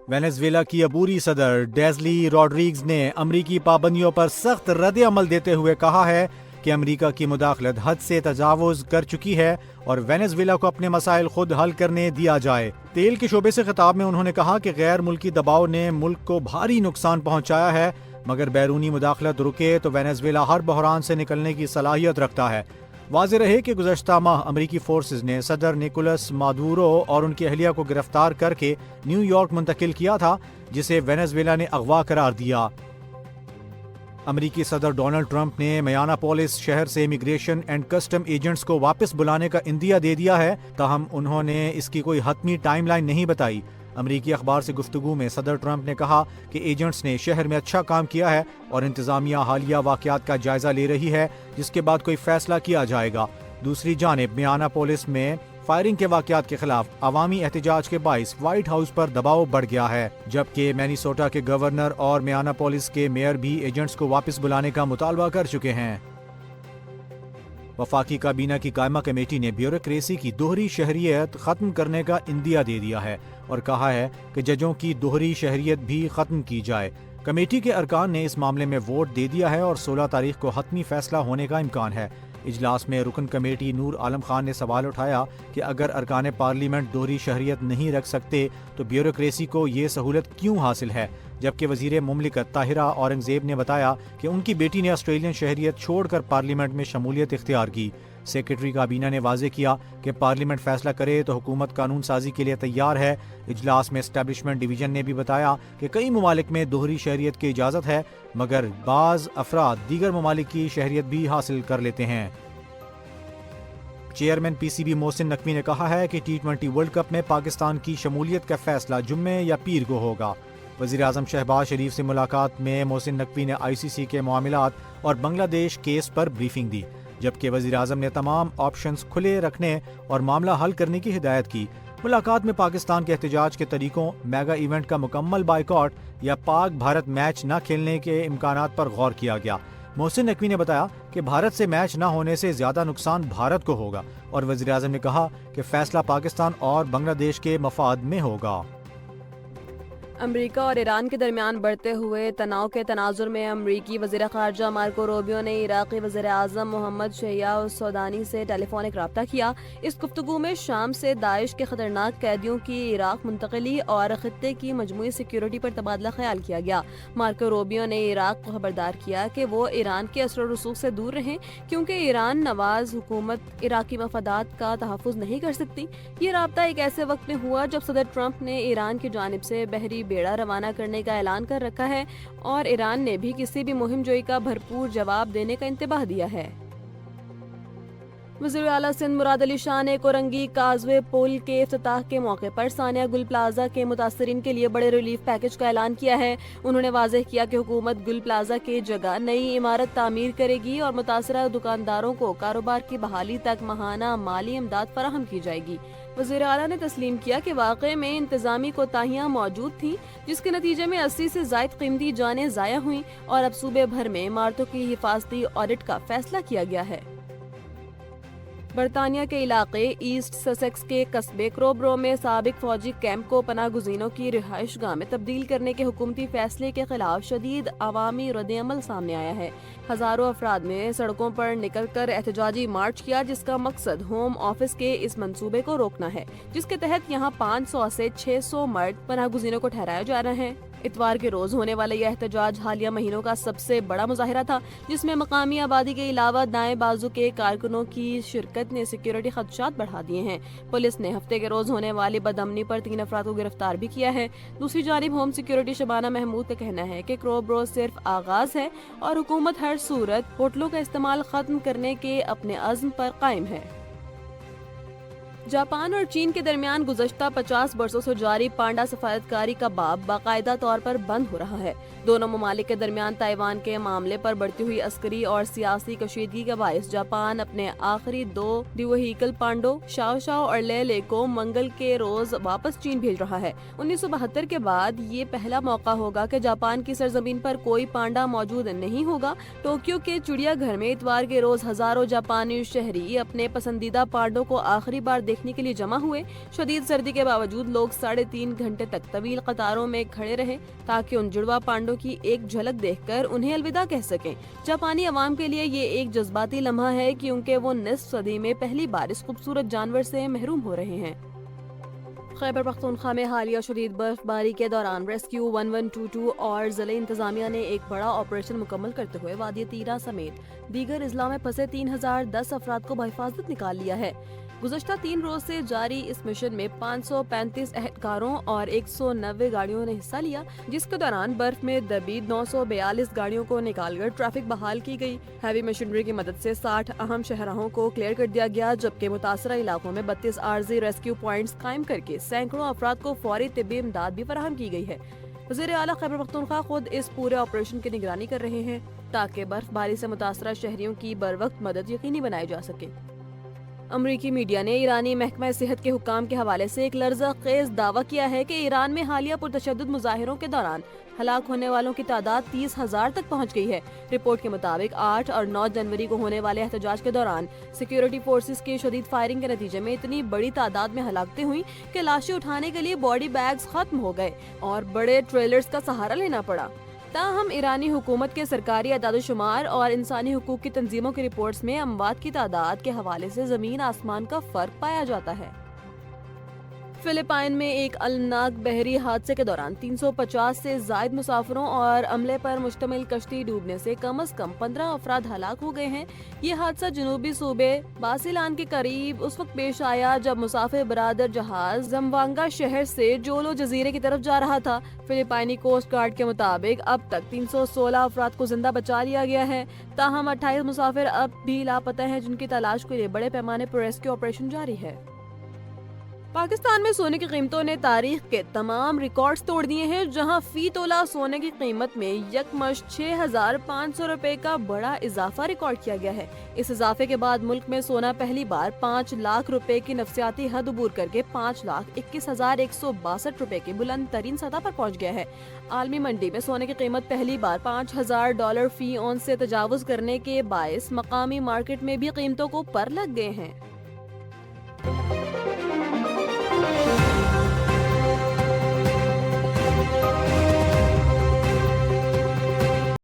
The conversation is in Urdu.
وینزویلا کی عبوری صدر ڈیزلی روڈریگز نے امریکی پابندیوں پر سخت رد عمل دیتے ہوئے کہا ہے کہ امریکہ کی مداخلت حد سے تجاوز کر چکی ہے اور وینزویلا کو اپنے مسائل خود حل کرنے دیا جائے۔ تیل کے شعبے سے خطاب میں انہوں نے کہا کہ غیر ملکی دباؤ نے ملک کو بھاری نقصان پہنچایا ہے، مگر بیرونی مداخلت رکے تو وینزویلا ہر بحران سے نکلنے کی صلاحیت رکھتا ہے۔ واضح رہے کہ گزشتہ ماہ امریکی فورسز نے صدر نیکولس مادورو اور ان کی اہلیہ کو گرفتار کر کے نیو یارک منتقل کیا تھا، جسے وینزویلا نے اغوا قرار دیا۔ امریکی صدر ڈونلڈ ٹرمپ نے میانا پولس شہر سے امیگریشن اینڈ کسٹم ایجنٹس کو واپس بلانے کا عندیہ دے دیا ہے، تاہم انہوں نے اس کی کوئی حتمی ٹائم لائن نہیں بتائی۔ امریکی اخبار سے گفتگو میں صدر ٹرمپ نے کہا کہ ایجنٹس نے شہر میں اچھا کام کیا ہے اور انتظامیہ حالیہ واقعات کا جائزہ لے رہی ہے، جس کے بعد کوئی فیصلہ کیا جائے گا۔ دوسری جانب میانا پولس میں فائرنگ کے واقعات کے خلاف عوامی احتجاج کے باعث وائٹ ہاؤس پر دباؤ بڑھ گیا ہے، جبکہ مینیسوٹا کے گورنر اور میانا پولس کے میئر بھی ایجنٹس کو واپس بلانے کا مطالبہ کر چکے ہیں۔ وفاقی کابینہ کی قائمہ کمیٹی نے بیوروکریسی کی دوہری شہریت ختم کرنے کا عندیہ دے دیا ہے اور کہا ہے کہ ججوں کی دوہری شہریت بھی ختم کی جائے۔ کمیٹی کے ارکان نے اس معاملے میں ووٹ دے دیا ہے اور 16 تاریخ کو حتمی فیصلہ ہونے کا امکان ہے۔ اجلاس میں رکن کمیٹی نور عالم خان نے سوال اٹھایا کہ اگر ارکان پارلیمنٹ دوہری شہریت نہیں رکھ سکتے تو بیوروکریسی کو یہ سہولت کیوں حاصل ہے، جبکہ وزیر مملکت طاہرہ اورنگزیب نے بتایا کہ ان کی بیٹی نے آسٹریلین شہریت چھوڑ کر پارلیمنٹ میں شمولیت اختیار کی۔ سیکرٹری کابینہ نے واضح کیا کہ پارلیمنٹ فیصلہ کرے تو حکومت قانون سازی کے لیے تیار ہے۔ اجلاس میں اسٹیبلشمنٹ ڈویژن نے بھی بتایا کہ کئی ممالک میں دوہری شہریت کی اجازت ہے، مگر بعض افراد دیگر ممالک کی شہریت بھی حاصل کر لیتے ہیں۔ Chairman P C B Mohsin Naqvi نے کہا ہے کہ T20 ورلڈ کپ میں پاکستان کی شمولیت کا فیصلہ جمعے یا پیر کو ہوگا۔ وزیر اعظم شہباز شریف سے ملاقات میں محسن نقوی نے ICC کے معاملات اور بنگلہ دیش کیس پر بریفنگ دی، جبکہ وزیر اعظم نے تمام آپشنز کھلے رکھنے اور معاملہ حل کرنے کی ہدایت کی۔ ملاقات میں پاکستان کے احتجاج کے طریقوں، میگا ایونٹ کا مکمل بائیکاٹ یا پاک بھارت میچ نہ کھیلنے کے امکانات پر غور کیا گیا۔ محسن نقوی نے بتایا کہ بھارت سے میچ نہ ہونے سے زیادہ نقصان بھارت کو ہوگا اور وزیر اعظم نے کہا کہ فیصلہ پاکستان اور بنگلہ دیش کے مفاد میں ہوگا۔ امریکہ اور ایران کے درمیان بڑھتے ہوئے تناؤ کے تناظر میں امریکی وزیر خارجہ مارکو روبیو نے عراقی وزیر اعظم محمد شیعہ السودانی سے ٹیلی فونک رابطہ کیا۔ اس گفتگو میں شام سے داعش کے خطرناک قیدیوں کی عراق منتقلی اور خطے کی مجموعی سیکیورٹی پر تبادلہ خیال کیا گیا۔ مارکو روبیو نے عراق کو خبردار کیا کہ وہ ایران کے اثر و رسوخ سے دور رہیں، کیونکہ ایران نواز حکومت عراقی مفادات کا تحفظ نہیں کر سکتی۔ یہ رابطہ ایک ایسے وقت میں ہوا جب صدر ٹرمپ نے ایران کی جانب سے بحری بیڑا روانہ کرنے کا اعلان کر رکھا ہے اور ایران نے بھی کسی بھی مہم جوئی کا بھرپور جواب دینے کا انتباہ دیا ہے۔ وزیر اعلیٰ سندھ مراد علی شاہ نے کورنگی کازوے پل کے افتتاح کے موقع پر ثانیہ گل پلازا کے متاثرین کے لیے بڑے ریلیف پیکج کا اعلان کیا ہے۔ انہوں نے واضح کیا کہ حکومت گل پلازا کی جگہ نئی عمارت تعمیر کرے گی اور متاثرہ دکانداروں کو کاروبار کی بحالی تک ماہانہ مالی امداد فراہم کی جائے گی۔ وزیر اعلیٰ نے تسلیم کیا کہ واقعے میں انتظامی کوتاہیاں موجود تھیں، جس کے نتیجے میں 80 سے زائد قیمتی جانیں ضائع ہوئیں اور اب صوبے بھر میں عمارتوں کی حفاظتی آڈٹ کا فیصلہ کیا گیا ہے۔ برطانیہ کے علاقے ایسٹ سسیکس کے قصبے کروبرو میں سابق فوجی کیمپ کو پناہ گزینوں کی رہائش گاہ میں تبدیل کرنے کے حکومتی فیصلے کے خلاف شدید عوامی رد عمل سامنے آیا ہے۔ ہزاروں افراد نے سڑکوں پر نکل کر احتجاجی مارچ کیا، جس کا مقصد ہوم آفس کے اس منصوبے کو روکنا ہے، جس کے تحت یہاں 500 سے 600 مرد پناہ گزینوں کو ٹھہرایا جا رہا ہے۔ اتوار کے روز ہونے والا یہ احتجاج حالیہ مہینوں کا سب سے بڑا مظاہرہ تھا، جس میں مقامی آبادی کے علاوہ دائیں بازو کے کارکنوں کی شرکت نے سیکیورٹی خدشات بڑھا دیے ہیں۔ پولیس نے ہفتے کے روز ہونے والی بدامنی پر 3 افراد کو گرفتار بھی کیا ہے۔ دوسری جانب ہوم سیکیورٹی شبانہ محمود کا کہنا ہے کہ کروبرو صرف آغاز ہے اور حکومت ہر صورت ہوٹلوں کا استعمال ختم کرنے کے اپنے عزم پر قائم ہے۔ جاپان اور چین کے درمیان گزشتہ 50 برسوں سے جاری پانڈا سفارتکاری کا باب باقاعدہ طور پر بند ہو رہا ہے۔ دونوں ممالک کے درمیان تائیوان کے معاملے پر بڑھتی ہوئی عسکری اور سیاسی کشیدگی کے باعث جاپان اپنے آخری 2 وہیکل پانڈو شاو شاو اور لے لے کو منگل کے روز واپس چین بھیج رہا ہے۔ 1972 کے بعد یہ پہلا موقع ہوگا کہ جاپان کی سرزمین پر کوئی پانڈا موجود نہیں ہوگا۔ ٹوکیو کے چڑیا گھر میں اتوار کے روز ہزاروں جاپانی شہری اپنے پسندیدہ پانڈوں کو آخری بار دیکھنے کے لیے جمع ہوئے۔ شدید سردی کے باوجود لوگ 3.5 گھنٹے تک طویل قطاروں میں کھڑے رہے تاکہ ان جڑواں پانڈوں کی ایک جھلک دیکھ کر انہیں الوداع کہہ سکیں۔ جاپانی عوام کے لیے یہ ایک جذباتی لمحہ ہے کیونکہ وہ نصف صدی میں پہلی بار اس خوبصورت جانور سے محروم ہو رہے ہیں۔ خیبر پختونخوا میں حالیہ شدید برف باری کے دوران ریسکیو 1122 اور ضلعی انتظامیہ نے ایک بڑا آپریشن مکمل کرتے ہوئے وادی تیرا سمیت دیگر اضلاع میں پھنسے 3010 افراد کو بحفاظت نکال لیا ہے۔ گزشتہ 3 روز سے جاری اس مشن میں 535 اہلکاروں اور 190 گاڑیوں نے حصہ لیا، جس کے دوران برف میں دبی 942 گاڑیوں کو نکال کر ٹریفک بحال کی گئی۔ ہیوی مشینری کی مدد سے 60 اہم شاہراہوں کو کلیئر کر دیا گیا، جبکہ متاثرہ علاقوں میں 32 عارضی ریسکیو پوائنٹس قائم کر کے سینکڑوں افراد کو فوری طبی امداد بھی فراہم کی گئی ہے۔ وزیر اعلیٰ خیبر پختونخوا خود اس پورے آپریشن کی نگرانی کر رہے ہیں تاکہ برف باری سے متاثرہ شہریوں کی بروقت مدد یقینی بنائی جا سکے۔ امریکی میڈیا نے ایرانی محکمہ صحت کے حکام کے حوالے سے ایک لرزہ خیز دعویٰ کیا ہے کہ ایران میں حالیہ پرتشدد مظاہروں کے دوران ہلاک ہونے والوں کی تعداد 30,000 تک پہنچ گئی ہے۔ رپورٹ کے مطابق 8 اور 9 جنوری کو ہونے والے احتجاج کے دوران سیکیورٹی فورسز کی شدید فائرنگ کے نتیجے میں اتنی بڑی تعداد میں ہلاکتیں ہوئیں کہ لاشیں اٹھانے کے لیے باڈی بیگز ختم ہو گئے اور بڑے ٹریلرز کا سہارا لینا پڑا۔ تاہم ایرانی حکومت کے سرکاری اعداد و شمار اور انسانی حقوق کی تنظیموں کی رپورٹس میں اموات کی تعداد کے حوالے سے زمین آسمان کا فرق پایا جاتا ہے۔ فلپائن میں ایک المناک بحری حادثے کے دوران 350 سے زائد مسافروں اور عملے پر مشتمل کشتی ڈوبنے سے کم از کم 15 افراد ہلاک ہو گئے ہیں۔ یہ حادثہ جنوبی صوبے باسیلان کے قریب اس وقت پیش آیا جب مسافر برادر جہاز زموانگا شہر سے جولو جزیرے کی طرف جا رہا تھا۔ فلپائنی کوسٹ گارڈ کے مطابق اب تک 316 افراد کو زندہ بچا لیا گیا ہے، تاہم 28 مسافر اب بھی لاپتہ ہیں جن کی تلاش کے لیے بڑے پیمانے پر ریسکیو آپریشن جاری ہے۔ پاکستان میں سونے کی قیمتوں نے تاریخ کے تمام ریکارڈز توڑ دیے ہیں، جہاں فی تولہ سونے کی قیمت میں یکمشت 6,500 روپے کا بڑا اضافہ ریکارڈ کیا گیا ہے۔ اس اضافے کے بعد ملک میں سونا پہلی بار 5 لاکھ روپے کی نفسیاتی حد عبور کر کے 5,21,162 روپے کی بلند ترین سطح پر پہنچ گیا ہے۔ عالمی منڈی میں سونے کی قیمت پہلی بار $5,000 فی اونس سے تجاوز کرنے کے باعث مقامی مارکیٹ میں بھی قیمتوں کو پر لگ گئے ہیں۔